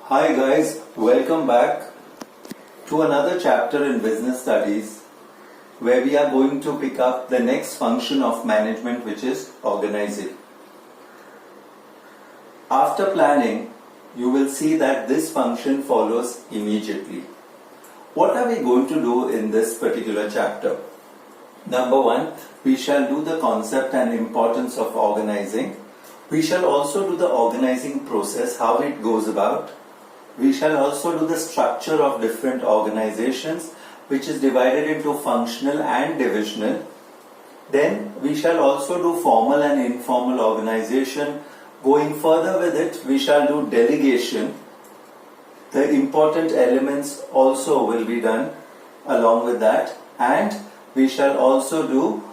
Hi guys, welcome back to another chapter in business studies where we are going to pick up the next function of management, which is organizing. After planning, you will see that this function follows immediately. What are we going to do in this particular chapter? Number one, we shall do the concept and importance of organizing. We shall also do the organizing process, how it goes about. We shall also do the structure of different organizations, which is divided into functional and divisional. Then we shall also do formal and informal organization. Going further with it, we shall do delegation. The important elements also will be done along with that, and we shall also do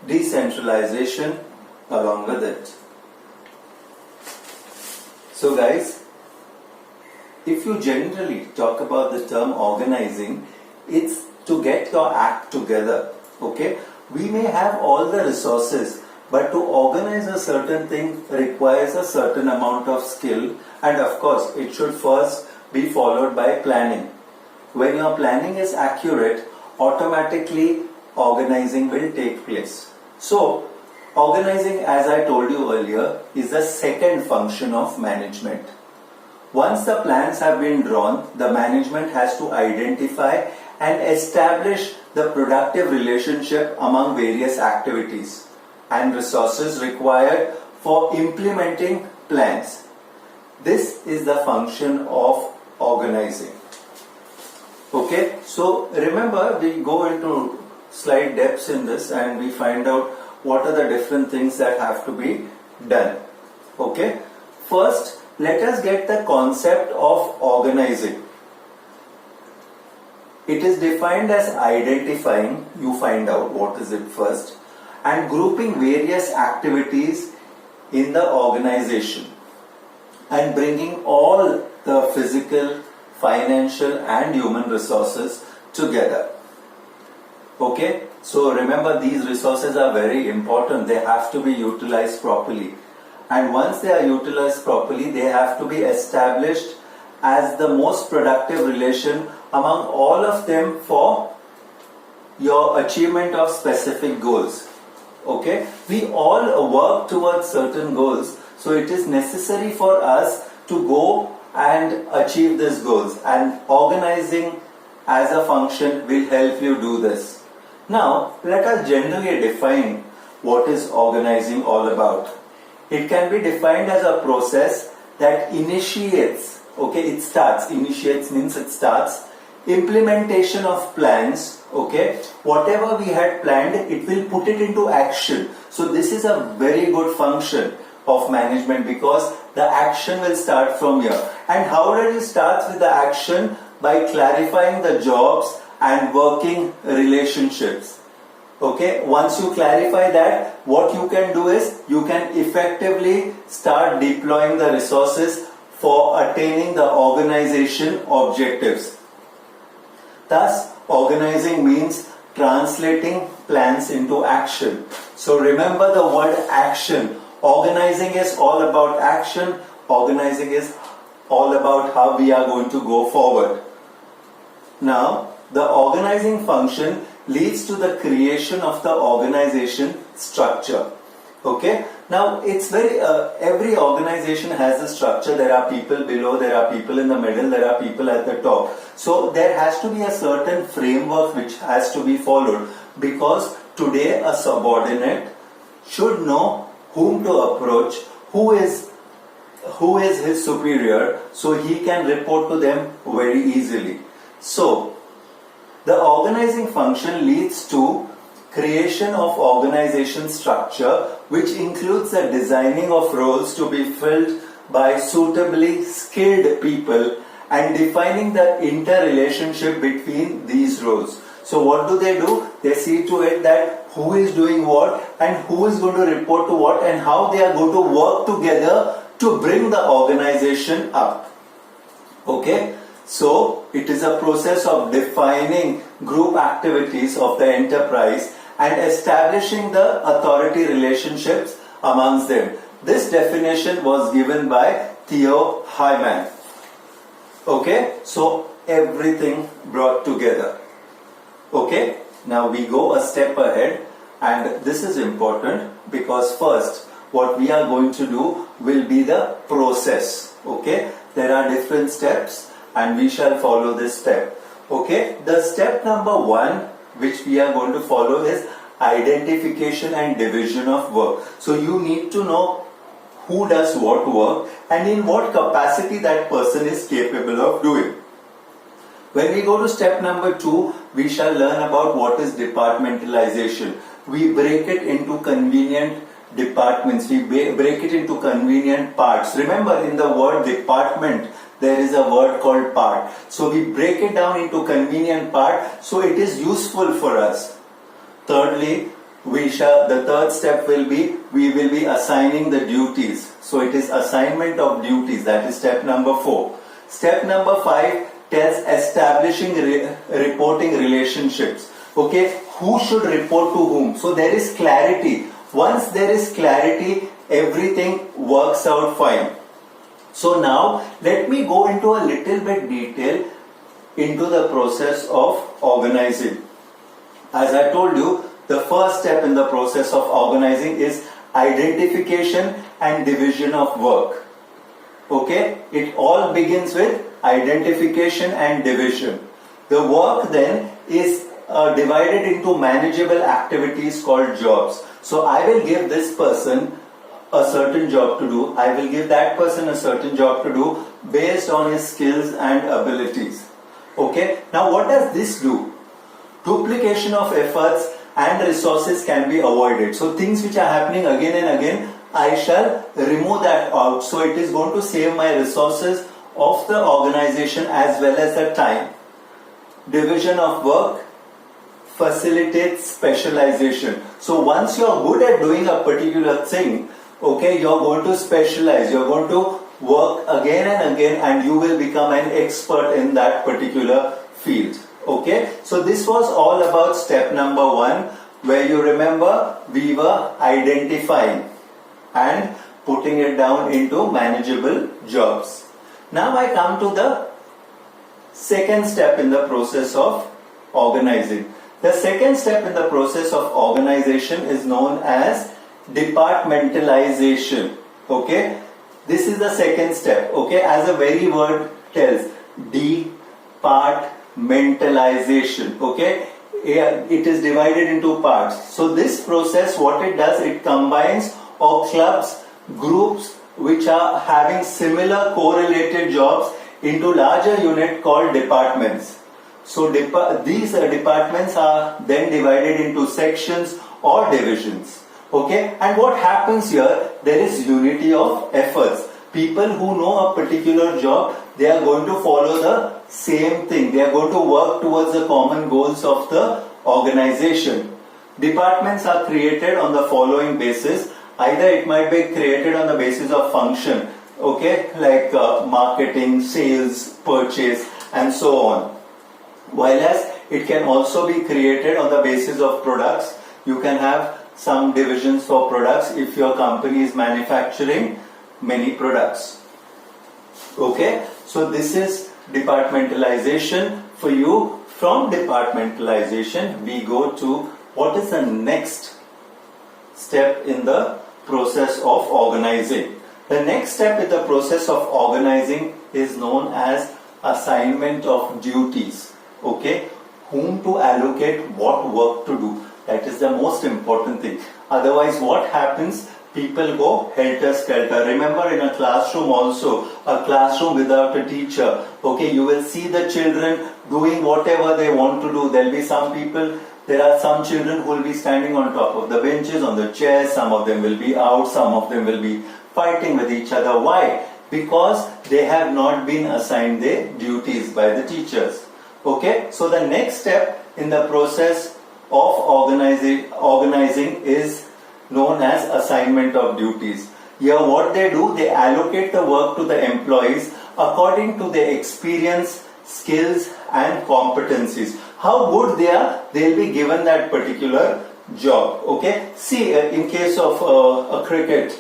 decentralization along with it. So guys, if you generally talk about the term organizing, it's to get your act together. Okay? We may have all the resources, but to organize a certain thing requires a certain amount of skill, and of course it should first be followed by planning. When your planning is accurate, automatically organizing will take place. So, organizing, as I told you earlier, is the second function of management. Once the plans have been drawn, the management has to identify and establish the productive relationship among various activities and resources required for implementing plans. This is the function of organizing. Okay, so remember, we go into slight depths in this and we find out what are the different things that have to be done. Okay, first let us get the concept of organizing. It is defined as identifying, you find out what is it first, and grouping various activities in the organization and bringing all the physical, financial and human resources together. Okay, so remember, these resources are very important. They have to be utilized properly, and once they are utilized properly, they have to be established as the most productive relation among all of them for your achievement of specific goals. Okay, we all work towards certain goals, so it is necessary for us to go and achieve these goals, and organizing as a function will help you do this. Now, let us generally define what is organizing all about. It can be defined as a process that initiates, okay, it starts, initiates means it starts, implementation of plans, okay, whatever we had planned, it will put it into action. So this is a very good function of management because the action will start from here. And how does it start with the action? By clarifying the jobs and working relationships. Okay, once you clarify that, what you can do is you can effectively start deploying the resources for attaining the organization objectives. Thus, organizing means translating plans into action. So remember the word action. Organizing is all about action. Organizing is all about how we are going to go forward. Now, the organizing function leads to the creation of the organization structure. Okay? Now, it's very, every organization has a structure. There are people below, there are people in the middle, there are people at the top. So, there has to be a certain framework which has to be followed, because today a subordinate should know whom to approach, who is his superior, so he can report to them very easily. So, the organizing function leads to creation of organization structure, which includes the designing of roles to be filled by suitably skilled people and defining the interrelationship between these roles. So what do? They see to it that who is doing what and who is going to report to what and how they are going to work together to bring the organization up. Okay? So, it is a process of defining group activities of the enterprise and establishing the authority relationships amongst them. This definition was given by Theo Hyman. Okay, so everything brought together. Okay, now we go a step ahead, and this is important because first what we are going to do will be the process. Okay, there are different steps and we shall follow this step. Okay, the step number 1 which we are going to follow is identification and division of work. So you need to know who does what work and in what capacity that person is capable of doing. When we go to step number 2, we shall learn about what is departmentalization. We break it into convenient departments. We break it into convenient parts. Remember, in the word department, there is a word called part. So we break it down into convenient part, so it is useful for us. Thirdly, the third step will be, we will be assigning the duties. So it is assignment of duties. That is step number 4. Step number 5 tells establishing reporting relationships. Okay, who should report to whom? So there is clarity. Once there is clarity, everything works out fine. So now let me go into a little bit detail into the process of organizing. As I told you, the first step in the process of organizing is identification and division of work. Okay, it all begins with identification and division. The work then is divided into manageable activities called jobs. So I will give this person a certain job to do. I will give that person a certain job to do based on his skills and abilities. Okay, now what does this do? Duplication of efforts and resources can be avoided. So things which are happening again and again, I shall remove that out. So it is going to save my resources of the organization as well as the time. Division of work facilitates specialization. So once you are good at doing a particular thing, okay, you are going to specialize. You are going to work again and again and you will become an expert in that particular field. Okay, so this was all about step number 1, where you remember we were identifying and putting it down into manageable jobs. Now I come to the second step in the process of organizing. The second step in the process of organization is known as departmentalization. Okay, this is the second step. Okay, as the very word tells, departmentalization. Okay, it is divided into parts. So this process, what it does, it combines or clubs groups which are having similar correlated jobs into larger unit called departments. So these departments are then divided into sections or divisions. Okay, and what happens here, there is unity of efforts. People who know a particular job, they are going to follow the same thing. They are going to work towards the common goals of the organization. Departments are created on the following basis. Either it might be created on the basis of function, okay, like marketing, sales, purchase, and so on. Whereas it can also be created on the basis of products. You can have some divisions for products if your company is manufacturing many products. Okay, so this is departmentalization for you. From departmentalization, we go to what is the next step in the process of organizing. The next step in the process of organizing is known as assignment of duties. Okay, whom to allocate what work to do. That is the most important thing. Otherwise, what happens? People go helter-skelter. Remember, in a classroom also, a classroom without a teacher, okay, you will see the children doing whatever they want to do. There will be some people, there are some children who will be standing on top of the benches, on the chairs, some of them will be out, some of them will be fighting with each other. Why? Because they have not been assigned their duties by the teachers. Okay, so the next step in the process of organizing is known as assignment of duties. Here what they do, they allocate the work to the employees according to their experience, skills and competencies. How good they are, they'll be given that particular job. Okay, see, in case of a cricket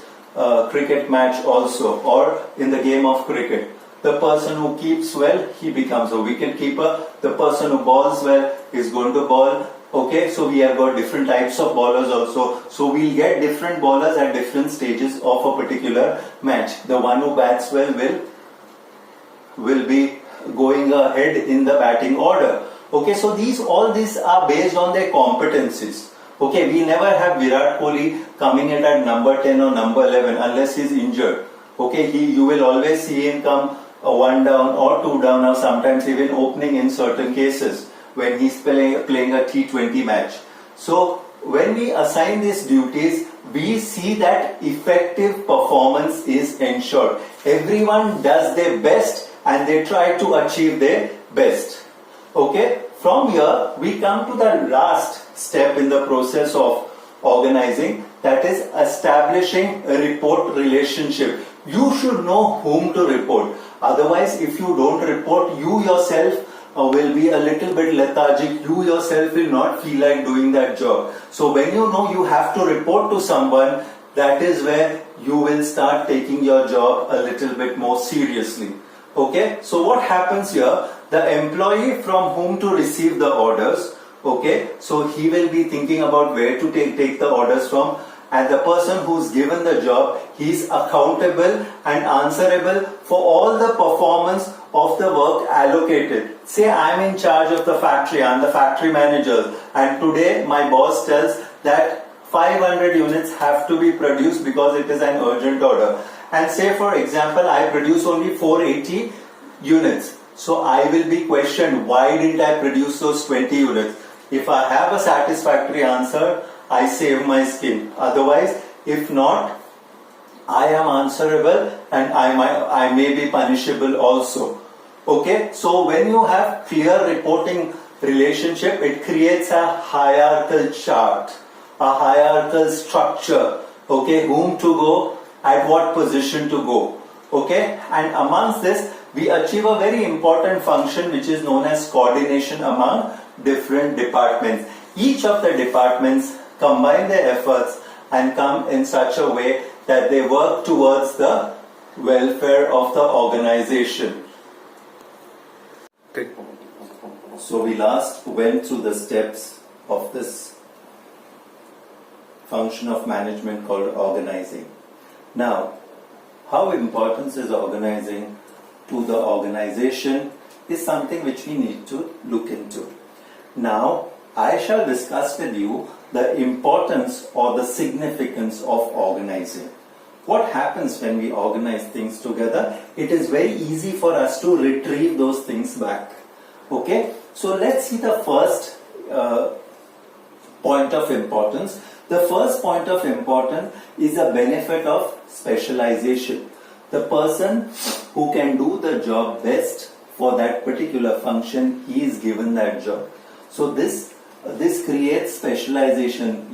match also, or in the game of cricket, The person who keeps well, he becomes a wicket keeper. The person who bowls well is going to bowl. Okay, so we have got different types of bowlers also. So we'll get different bowlers at different stages of a particular match. The one who bats well will be going ahead in the batting order. Okay, so all these are based on their competencies. Okay, we never have Virat Kohli coming in at number 10 or number 11 unless he's injured. Okay, you will always see him come 1 down or 2 down, or sometimes even opening in certain cases when he's playing a T20 match. So when we assign these duties, we see that effective performance is ensured. Everyone does their best and they try to achieve their best. Okay, from here we come to the last step in the process of organizing, that is establishing a report relationship. You should know whom to report. Otherwise, if you don't report, you yourself will be a little bit lethargic. You yourself will not feel like doing that job. So when you know you have to report to someone, that is where you will start taking your job a little bit more seriously. Okay, so what happens here? The employee from whom to receive the orders, okay, so he will be thinking about where to take the orders from, and the person who's given the job, he's accountable and answerable for all the performance of the work allocated. Say I'm in charge of the factory, I'm the factory manager, and today my boss tells that 500 units have to be produced because it is an urgent order. And say for example, I produce only 480 units. So I will be questioned, why didn't I produce those 20 units? If I have a satisfactory answer, I save my skin. Otherwise, if not, I am answerable and I may be punishable also. Okay, so when you have clear reporting relationship, it creates a hierarchical chart, a hierarchical structure. Okay, whom to go, at what position to go. Okay, and amongst this, we achieve a very important function which is known as coordination among different departments. Each of the departments combine their efforts and come in such a way that they work towards the welfare of the organization. Okay. So we last went through the steps of this function of management called organizing. Now, how important is organizing to the organization is something which we need to look into. Now, I shall discuss with you the importance or the significance of organizing. What happens when we organize things together? It is very easy for us to retrieve those things back. Okay, so let's see the first point of importance. The first point of importance is the benefit of specialization. The person who can do the job best for that particular function, he is given that job. So this creates specialization,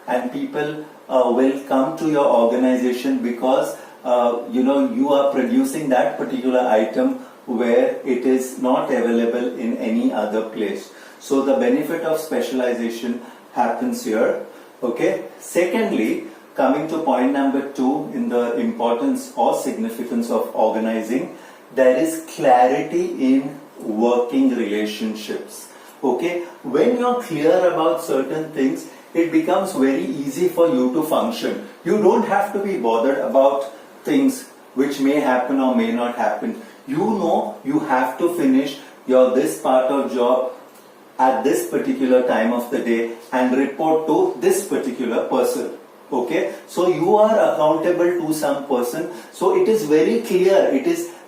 and people will come to your organization because you are producing that particular item where it is not available in any other place. So the benefit of specialization happens here. Okay. Secondly, coming to point number 2 in the importance or significance of organizing, there is clarity in working relationships. Okay, when you're clear about certain things, it becomes very easy for you to function. You don't have to be bothered about things which may happen or may not happen. You know you have to finish your this part of job at this particular time of the day and report to this particular person. Okay, so you are accountable to some person. So it is very clear.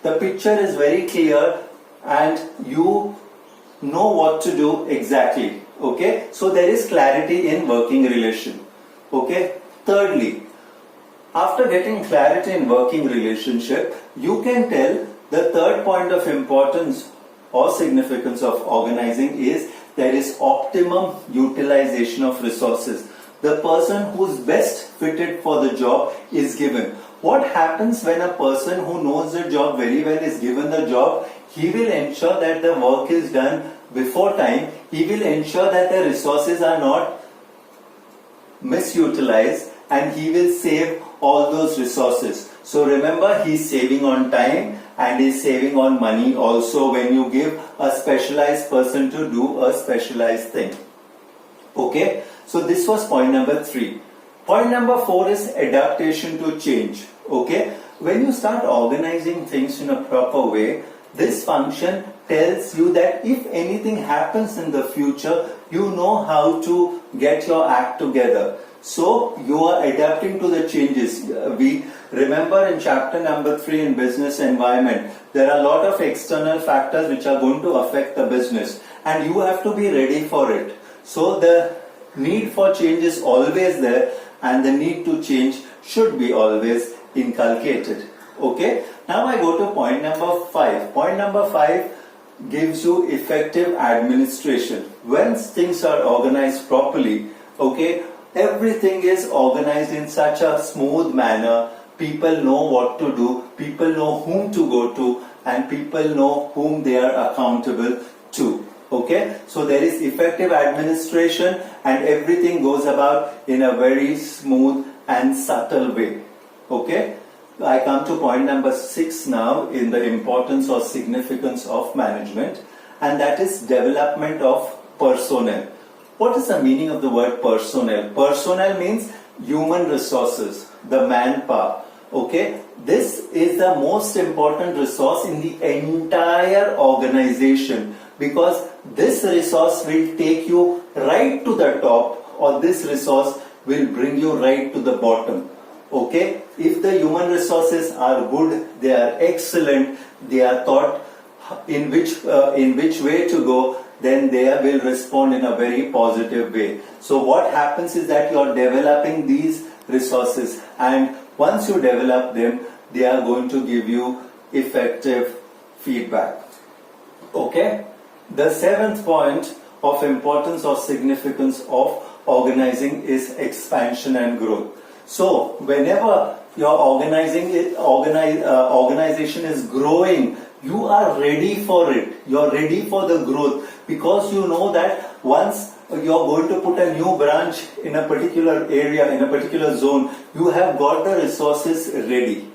The picture is very clear, and you know what to do exactly. Okay, so there is clarity in working relation. Okay, thirdly, after getting clarity in working relationship, you can tell the third point of importance or significance of organizing is there is optimum utilization of resources. The person who is best fitted for the job is given. What happens when a person who knows the job very well is given the job? He will ensure that the work is done before time. He will ensure that the resources are not misutilized, and he will save all those resources. So remember, he's saving on time and he's saving on money also when you give a specialized person to do a specialized thing. Okay, so this was point number 3. Point number 4 is adaptation to change. Okay, when you start organizing things in a proper way, this function tells you that if anything happens in the future, you know how to get your act together. So you are adapting to the changes. We remember in chapter number 3 in business environment, there are a lot of external factors which are going to affect the business and you have to be ready for it. So the need for change is always there and the need to change should be always inculcated. Okay, now I go to point number 5. Point number 5 gives you effective administration. When things are organized properly, okay, everything is organized in such a smooth manner. People know what to do, people know whom to go to, and people know whom they are accountable to. Okay, so there is effective administration and everything goes about in a very smooth and subtle way. Okay, I come to point number 6 now in the importance or significance of management, and that is development of personnel. What is the meaning of the word personnel? Personnel means human resources, the manpower. Okay, this is the most important resource in the entire organization because this resource will take you right to the top or this resource will bring you right to the bottom. Okay, if the human resources are good, they are excellent, they are taught in which way to go, then they will respond in a very positive way. So what happens is that you are developing these resources and once you develop them, they are going to give you effective feedback. Okay, the 7th point of importance or significance of organizing is expansion and growth. So whenever your organization is growing, you are ready for it. You are ready for the growth because you know that once you are going to put a new branch in a particular area, in a particular zone, you have got the resources ready.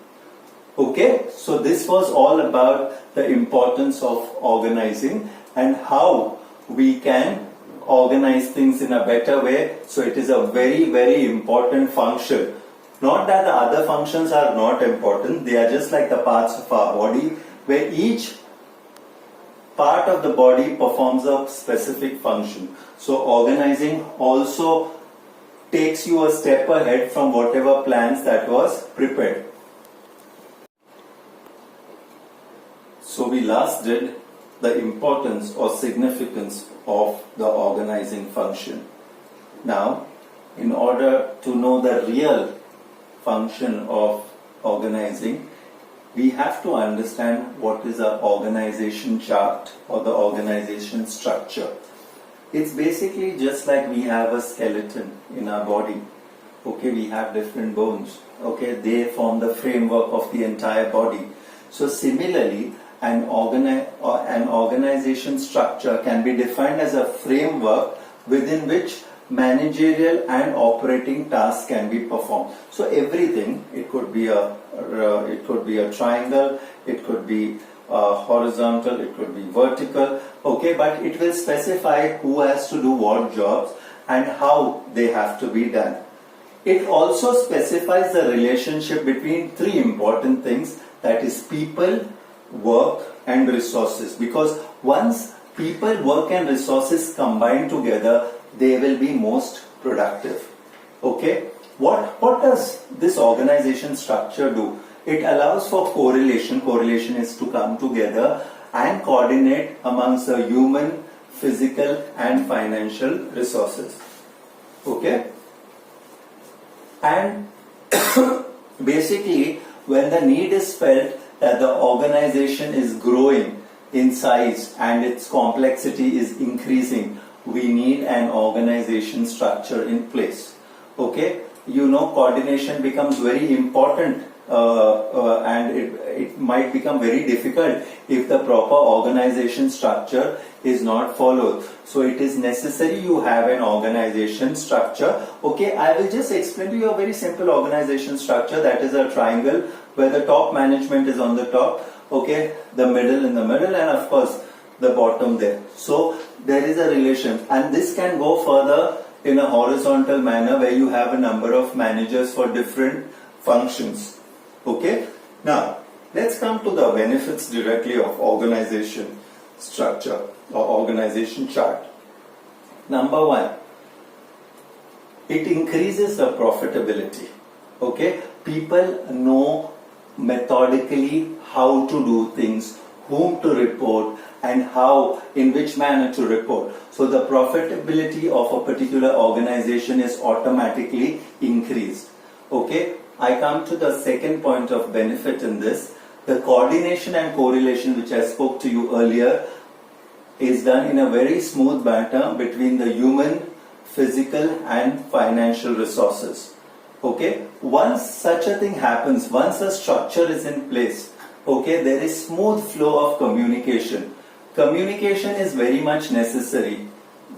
Okay, so this was all about the importance of organizing and how we can organize things in a better way. So it is a very, very important function. Not that the other functions are not important, they are just like the parts of our body where each part of the body performs a specific function. So organizing also takes you a step ahead from whatever plans that was prepared. So we last did the importance or significance of the organizing function. Now, in order to know the real function of organizing, we have to understand what is an organization chart or the organization structure. It's basically just like we have a skeleton in our body. Okay, we have different bones. Okay, they form the framework of the entire body. So similarly, an organization structure can be defined as a framework within which managerial and operating tasks can be performed. So everything, it could be a triangle, it could be horizontal, it could be vertical, okay, but it will specify who has to do what jobs and how they have to be done. It also specifies the relationship between 3 important things, that is people, work and resources, because once people, work and resources combine together, they will be most productive. Okay, what does this organization structure do? It allows for correlation. Correlation is to come together and coordinate amongst the human, physical and financial resources. Okay, and basically when the need is felt that the organization is growing in size and its complexity is increasing, we need an organization structure in place. Okay, you know, coordination becomes very important and it might become very difficult if the proper organization structure is not followed. So it is necessary you have an organization structure. Okay, I will just explain to you a very simple organization structure, that is a triangle where the top management is on the top, okay, the middle in the middle, and of course the bottom there. So there is a relation, and this can go further in a horizontal manner where you have a number of managers for different functions. Okay, now let's come to the benefits directly of organization structure or organization chart. Number one, it increases the profitability. Okay, people know methodically how to do things, whom to report, and how, in which manner to report. So the profitability of a particular organization is automatically increased. Okay, I come to the second point of benefit in this. The coordination and correlation, which I spoke to you earlier, is done in a very smooth manner between the human, physical and financial resources. Okay, once such a thing happens, once a structure is in place, okay, there is smooth flow of communication. Communication is very much necessary.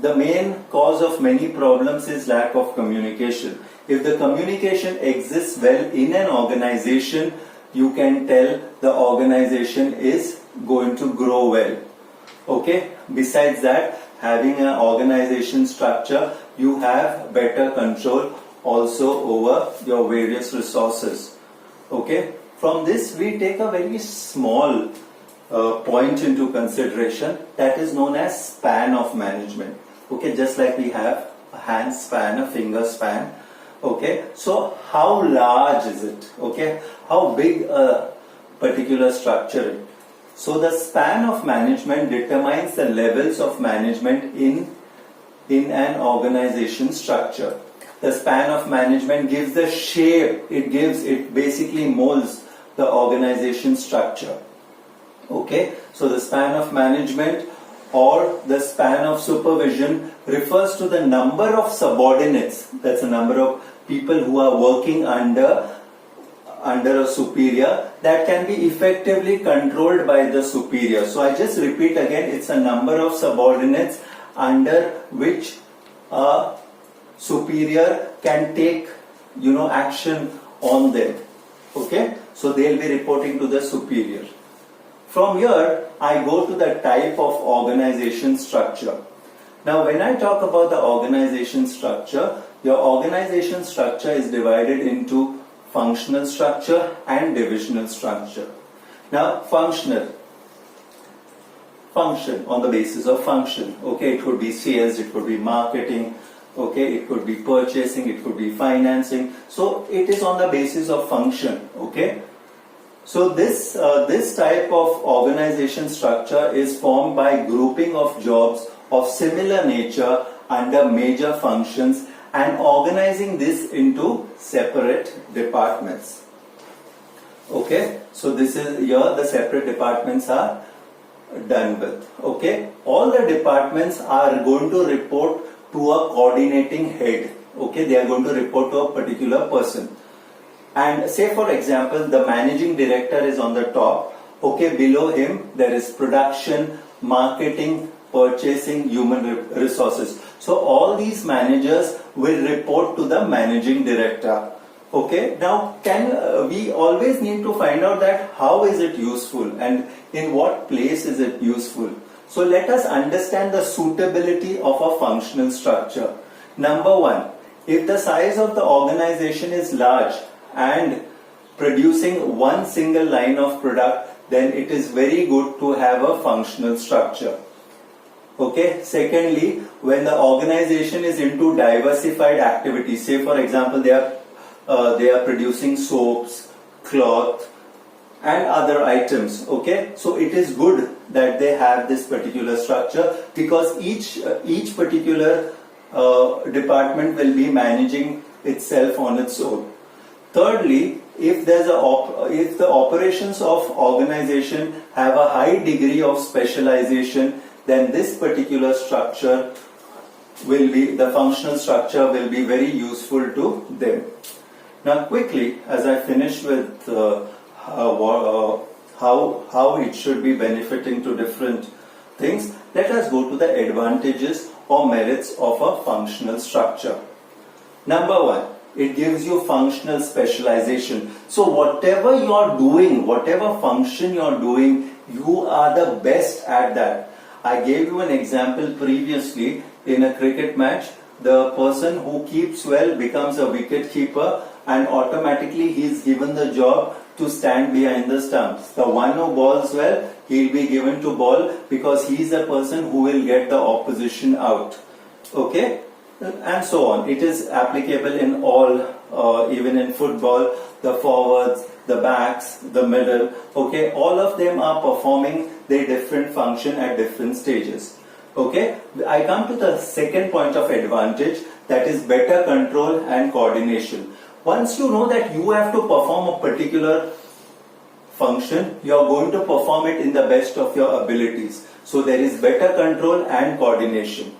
The main cause of many problems is lack of communication. If the communication exists well in an organization, you can tell the organization is going to grow well. Okay, besides that, having an organization structure, you have better control also over your various resources. Okay, from this we take a very small point into consideration, that is known as span of management. Okay, just like we have a hand span, a finger span. Okay, so how large is it? Okay, how big a particular structure is? So the span of management determines the levels of management in an organization structure. The span of management gives the shape, it basically molds the organization structure. Okay, so the span of management or the span of supervision refers to the number of subordinates, that's the number of people who are working under a superior, that can be effectively controlled by the superior. So I just repeat again, it's a number of subordinates under which a superior can take action on them. Okay, so they'll be reporting to the superior. From here I go to the type of organization structure. Now when I talk about the organization structure, your organization structure is divided into functional structure and divisional structure. Now function on the basis of function. Okay, it could be sales, it could be marketing, okay, it could be purchasing, it could be financing. So it is on the basis of function. Okay, so this type of organization structure is formed by grouping of jobs of similar nature under major functions and organizing this into separate departments. Okay, so this is here the separate departments are done with. Okay, all the departments are going to report to a coordinating head. Okay, they are going to report to a particular person. And say for example, the managing director is on the top. Okay, below him there is production, marketing, purchasing, human resources. So all these managers will report to the managing director. Okay, now we always need to find out that how is it useful and in what place is it useful. So let us understand the suitability of a functional structure. Number one, if the size of the organization is large and producing one single line of product, then it is very good to have a functional structure. Okay, secondly, when the organization is into diversified activities, say for example they are producing soaps, cloth and other items. Okay, so it is good that they have this particular structure because each particular department will be managing itself on its own. Thirdly, if the operations of organization have a high degree of specialization, then this particular structure the functional structure will be very useful to them. Now quickly, as I finish with how it should be benefiting to different things, let us go to the advantages or merits of a functional structure. Number one, It gives you functional specialization. So whatever you're doing, whatever function you're doing, you are the best at that. I gave you an example previously in a cricket match. The person who keeps well becomes a wicket keeper, and automatically he is given the job to stand behind the stumps. The one who bowls well, he'll be given to bowl because he is the person who will get the opposition out. Okay? And so on. It is applicable in all, even in football, the forwards, the backs, the middle. Okay? All of them are performing their different function at different stages. Okay? I come to the second point of advantage, that is better control and coordination. Once you know that you have to perform a particular function, you are going to perform it in the best of your abilities. So there is better control and coordination.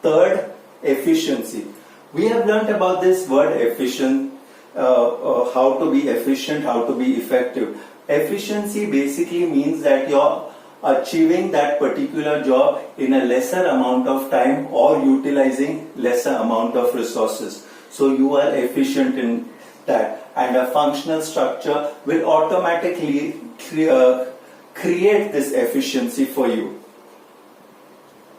Third, efficiency. We have learnt about this word efficient, how to be efficient, how to be effective. Efficiency basically means that you're achieving that particular job in a lesser amount of time or utilizing lesser amount of resources. So you are efficient in that, and a functional structure will automatically create this efficiency for you.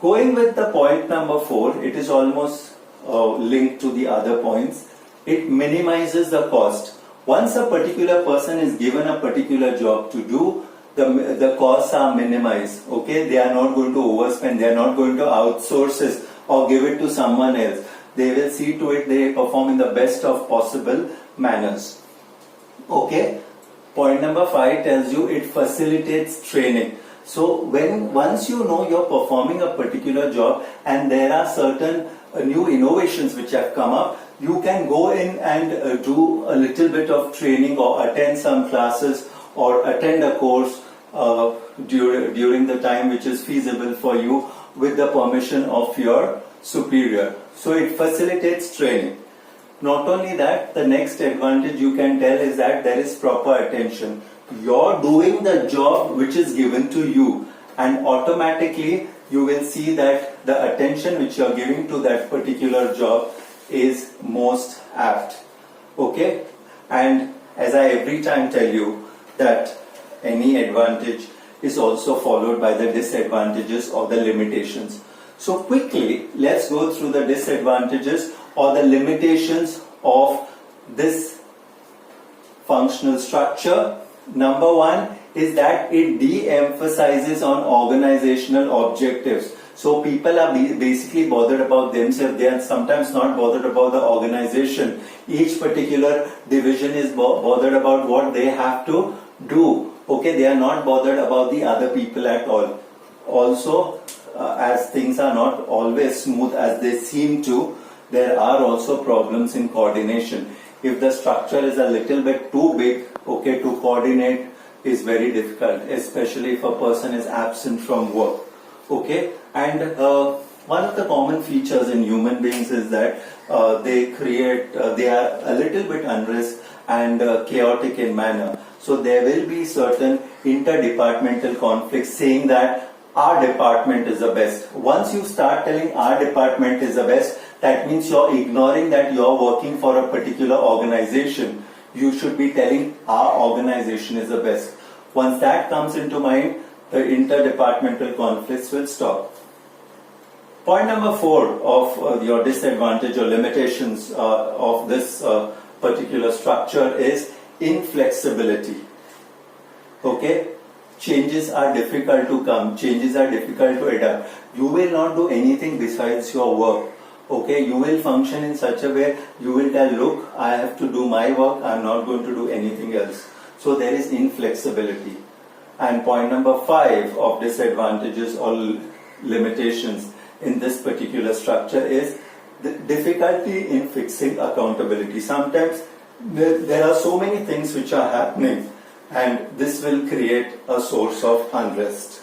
Going with the point number 4, it is almost linked to the other points. It minimizes the cost. Once a particular person is given a particular job to do, the costs are minimized. Okay, they are not going to overspend, they are not going to outsource it or give it to someone else. They will see to it they perform in the best of possible manners. Okay, point number 5 tells you it facilitates training. So once you know you're performing a particular job and there are certain new innovations which have come up, you can go in and do a little bit of training or attend some classes or attend a course during the time which is feasible for you with the permission of your superior. So it facilitates training. Not only that, the next advantage you can tell is that there is proper attention. You're doing the job which is given to you, and automatically you will see that the attention which you're giving to that particular job is most apt. Okay? And as I every time tell you that any advantage is also followed by the disadvantages or the limitations. So quickly, let's go through the disadvantages or the limitations of this functional structure. Number 1 is that it de-emphasizes on organizational objectives. So people are basically bothered about themselves. They are sometimes not bothered about the organization. Each particular division is bothered about what they have to do. Okay, they are not bothered about the other people at all. Also, as things are not always smooth as they seem to, there are also problems in coordination. If the structure is a little bit too big, okay, to coordinate is very difficult, especially if a person is absent from work. Okay, and one of the common features in human beings is that they are a little bit unrest and chaotic in manner. So there will be certain interdepartmental conflicts saying that our department is the best. Once you start telling our department is the best, that means you're ignoring that you're working for a particular organization. You should be telling our organization is the best. Once that comes into mind, the interdepartmental conflicts will stop. Point number 4 of your disadvantage or limitations of this particular structure is inflexibility. Okay? Changes are difficult to come. Changes are difficult to adapt. You will not do anything besides your work. Okay? You will function in such a way, you will tell, look, I have to do my work, I am not going to do anything else. So there is inflexibility. And point number 5 of disadvantages or limitations in this particular structure is the difficulty in fixing accountability. Sometimes there are so many things which are happening, and this will create a source of unrest.